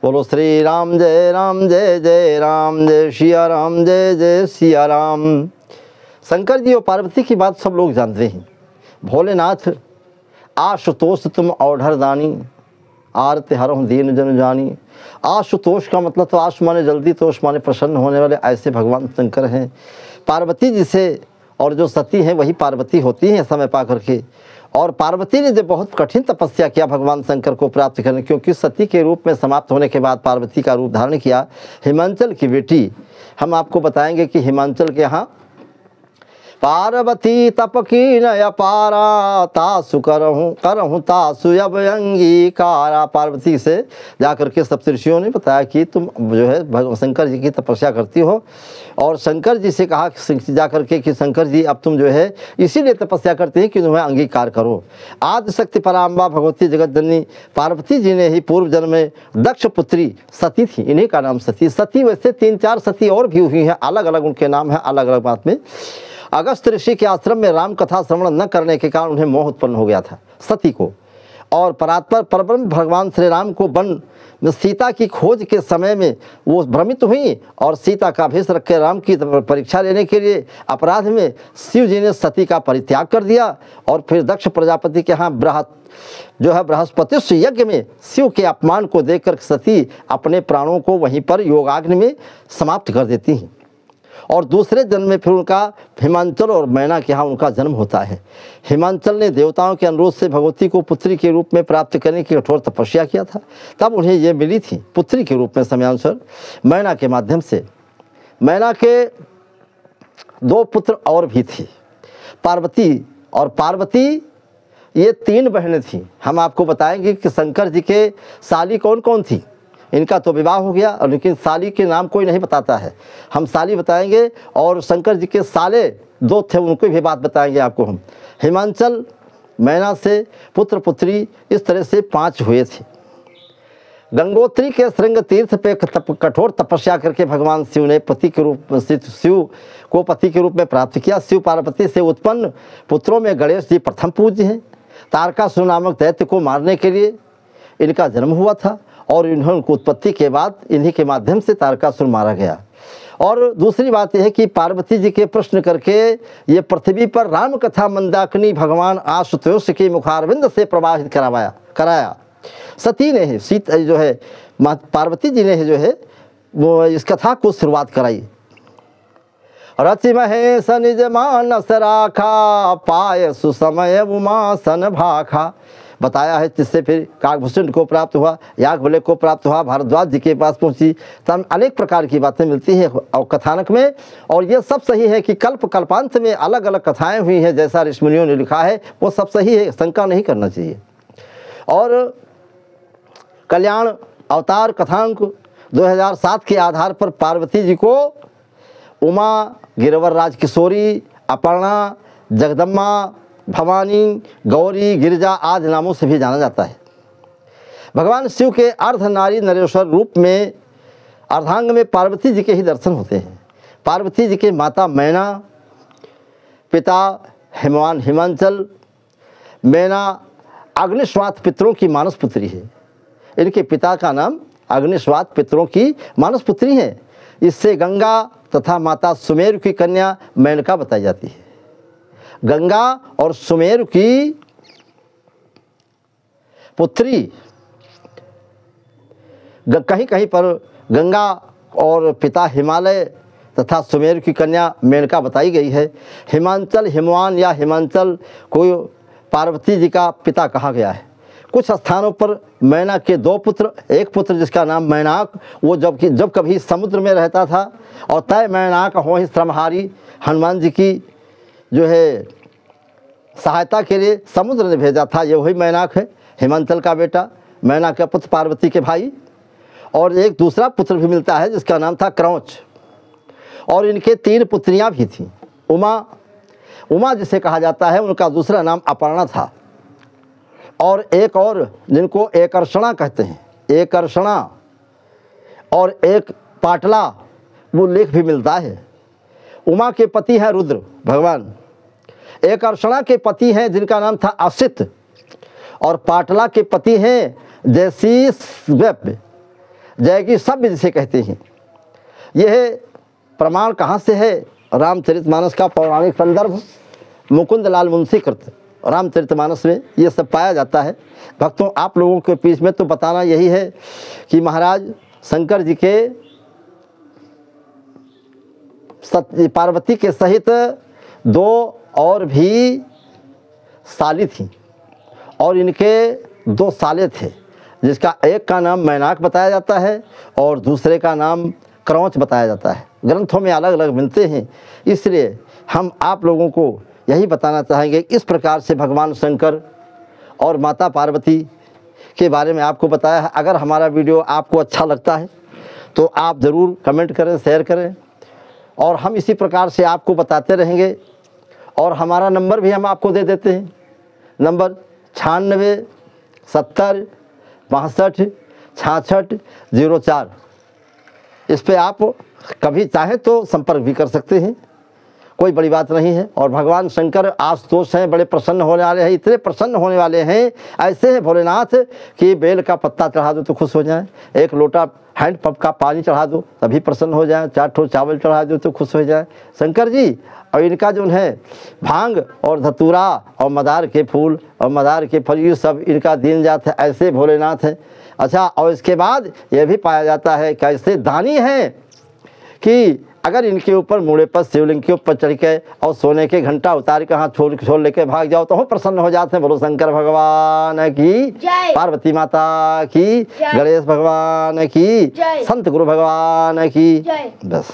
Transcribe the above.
बोलो श्री राम जय जय राम, जय सिया राम जय सिया राम। शंकर जी और पार्वती की बात सब लोग जानते हैं। भोलेनाथ आशुतोष तुम औढ़र दानी, आरते हरहु दीन जन जानी। आशुतोष का मतलब तो आशु माने जल्दी, तोष माने प्रसन्न होने वाले, ऐसे भगवान शंकर हैं। पार्वती जी से और जो सती हैं वही पार्वती होती हैं समय पा करके। और पार्वती ने जो बहुत कठिन तपस्या किया भगवान शंकर को प्राप्त करने, क्योंकि सती के रूप में समाप्त होने के बाद पार्वती का रूप धारण किया हिमांचल की बेटी। हम आपको बताएंगे कि हिमांचल के यहाँ पार्वती तप की नय पारा, तासु करहूँ तासु अब अंगीकारा। पार्वती से जाकर के सप्तऋषियों ने बताया कि तुम जो है शंकर जी की तपस्या करती हो, और शंकर जी से कहा जाकर के कि शंकर जी अब तुम जो है इसीलिए तपस्या करते हैं कि तुम्हें अंगीकार करो। आदि शक्ति पराम्बा भगवती जगत जननी पार्वती जी ने ही पूर्व जन्म में दक्ष पुत्री सती थी, इन्हीं का नाम सती। सती वैसे 3-4 सती और भी हुई हैं, अलग अलग उनके नाम हैं, अलग अलग बात में। अगस्त ऋषि के आश्रम में राम कथा श्रवण न करने के कारण उन्हें मोह उत्पन्न हो गया था सती को, और परात्पर परब्रह्म भगवान श्री राम को वन में सीता की खोज के समय में वो भ्रमित हुई, और सीता का भेष रख के राम की परीक्षा लेने के लिए अपराध में शिव जी ने सती का परित्याग कर दिया। और फिर दक्ष प्रजापति के यहाँ बृहस्पति यज्ञ में शिव के अपमान को देखकर सती अपने प्राणों को वहीं पर योगाग्नि में समाप्त कर देती हैं। और दूसरे जन्म में फिर उनका हिमांचल और मैना के यहाँ उनका जन्म होता है। हिमांचल ने देवताओं के अनुरोध से भगवती को पुत्री के रूप में प्राप्त करने की कठोर तपस्या किया था, तब उन्हें ये मिली थी पुत्री के रूप में समयानुसार मैना के माध्यम से। मैना के 2 पुत्र और भी थे, पार्वती और पार्वती, ये 3 बहनें थीं। हम आपको बताएंगे कि शंकर जी के साली कौन कौन थी। इनका तो विवाह हो गया, और लेकिन साली के नाम कोई नहीं बताता है, हम साली बताएंगे। और शंकर जी के साले 2 थे, उनको भी बात बताएंगे आपको हम। हिमांचल मैना से पुत्र पुत्री इस तरह से 5 हुए थे। गंगोत्री के श्रृंग तीर्थ पे कठोर तपस्या करके भगवान शिव ने शिव को पति के रूप में प्राप्त किया। शिव पार्वती से उत्पन्न पुत्रों में गणेश जी प्रथम पूज्य हैं। तारकासुर नामक दैत्य को मारने के लिए इनका जन्म हुआ था, और इन्होंने उत्पत्ति के बाद इन्हीं के माध्यम से तारकासुर मारा गया। और दूसरी बात यह है कि पार्वती जी के प्रश्न करके ये पृथ्वी पर राम कथा मंदाकिनी भगवान आशुतोष के मुखारविंद से प्रवाहित कराया सती ने ही, सीता जो है पार्वती जी ने जो है वो इस कथा को शुरुआत कराई। रचि महेश निज मानस राखा, पाय सुसमय उमा सन भाखा। बताया है, जिससे फिर काकभूषण को प्राप्त हुआ, याज्ञवल्क्य को प्राप्त हुआ, भारद्वाज जी के पास पहुंची। तब अनेक प्रकार की बातें मिलती हैं और कथानक में। और ये सब सही है कि कल्पांत में अलग अलग कथाएं हुई हैं, जैसा ऋषिमुनियों ने लिखा है वो सब सही है, शंका नहीं करना चाहिए। और कल्याण अवतार कथांक 2007 के आधार पर पार्वती जी को उमा, गिरवर राज किशोरी, अपर्णा, जगदम्बा, भवानी, गौरी, गिरिजा आदि नामों से भी जाना जाता है। भगवान शिव के अर्धनारी नरेश्वर रूप में अर्धांग में पार्वती जी के ही दर्शन होते हैं। पार्वती जी के माता मैना, पिता हिमांचल। मैना अग्निश्वात पितरों की मानस पुत्री है। इनके पिता का नाम अग्निश्वात पितरों की मानस पुत्री है। इससे गंगा तथा माता सुमेरु की कन्या मेनका बताई जाती है। गंगा और सुमेरु की पुत्री, कहीं कहीं पर गंगा और पिता हिमालय तथा सुमेरु की कन्या मेनका बताई गई है। हिमांचल, हिमवान या हिमांचल को पार्वती जी का पिता कहा गया है। कुछ स्थानों पर मैना के 2 पुत्र, एक पुत्र जिसका नाम मैनाक, वो जब कभी समुद्र में रहता था, और तय मैनाक हो ही श्रमहारी, हनुमान जी की जो है सहायता के लिए समुद्र ने भेजा था, ये वही मैनाक है, हिमांचल का बेटा, मैना का पुत्र पार्वती के भाई। और एक दूसरा पुत्र भी मिलता है जिसका नाम था क्रौच। और इनके 3 पुत्रियां भी थीं। उमा जिसे कहा जाता है, उनका दूसरा नाम अपर्णा था। और एक और जिनको एकर्षणा कहते हैं, एकर्षणा, और एक पाटला, वो लेख भी मिलता है। उमा के पति हैं रुद्र भगवान, एकर्षणा के पति हैं जिनका नाम था असित, और पाटला के पति हैं जय की शब्द जिसे कहते हैं। यह प्रमाण कहाँ से है? रामचरितमानस का पौराणिक संदर्भ मुकुंद लाल मुंशी कृत रामचरितमानस में ये सब पाया जाता है। भक्तों, आप लोगों के बीच में तो बताना यही है कि महाराज शंकर जी के पार्वती के सहित 2 और भी साली थी और इनके 2 साले थे, जिसका एक का नाम मैनाक बताया जाता है और दूसरे का नाम क्रौंच बताया जाता है। ग्रंथों में अलग अलग मिलते हैं, इसलिए हम आप लोगों को यही बताना चाहेंगे। इस प्रकार से भगवान शंकर और माता पार्वती के बारे में आपको बताया है। अगर हमारा वीडियो आपको अच्छा लगता है तो आप ज़रूर कमेंट करें, शेयर करें और हम इसी प्रकार से आपको बताते रहेंगे। और हमारा नंबर भी हम आपको दे देते हैं, नंबर 96 70 62 66 04। इस पे आप कभी चाहें तो संपर्क भी कर सकते हैं, कोई बड़ी बात नहीं है। और भगवान शंकर आशुतोष हैं, बड़े प्रसन्न होने वाले हैं, इतने प्रसन्न होने वाले हैं, ऐसे हैं भोलेनाथ कि बेल का पत्ता चढ़ा दो तो खुश हो जाएं, 1 लोटा हैंडपंप का पानी चढ़ा दो तभी प्रसन्न हो जाए, 4 ठो चावल चढ़ा दो तो खुश हो जाए शंकर जी। और इनका जो है भांग और धतूरा और मदार के फूल और मदार के फल, ये सब इनका दीन जात है, ऐसे भोलेनाथ हैं। अच्छा, और इसके बाद ये भी पाया जाता है कि ऐसे दानी हैं कि अगर इनके ऊपर मुड़े पर शिवलिंग के ऊपर चढ़ के और सोने के घंटा उतार के हाथ छोड़ लेके भाग जाओ तो वो प्रसन्न हो जाते हैं। बोलो शंकर भगवान की, पार्वती माता की, गणेश भगवान की, संत गुरु भगवान की। बस।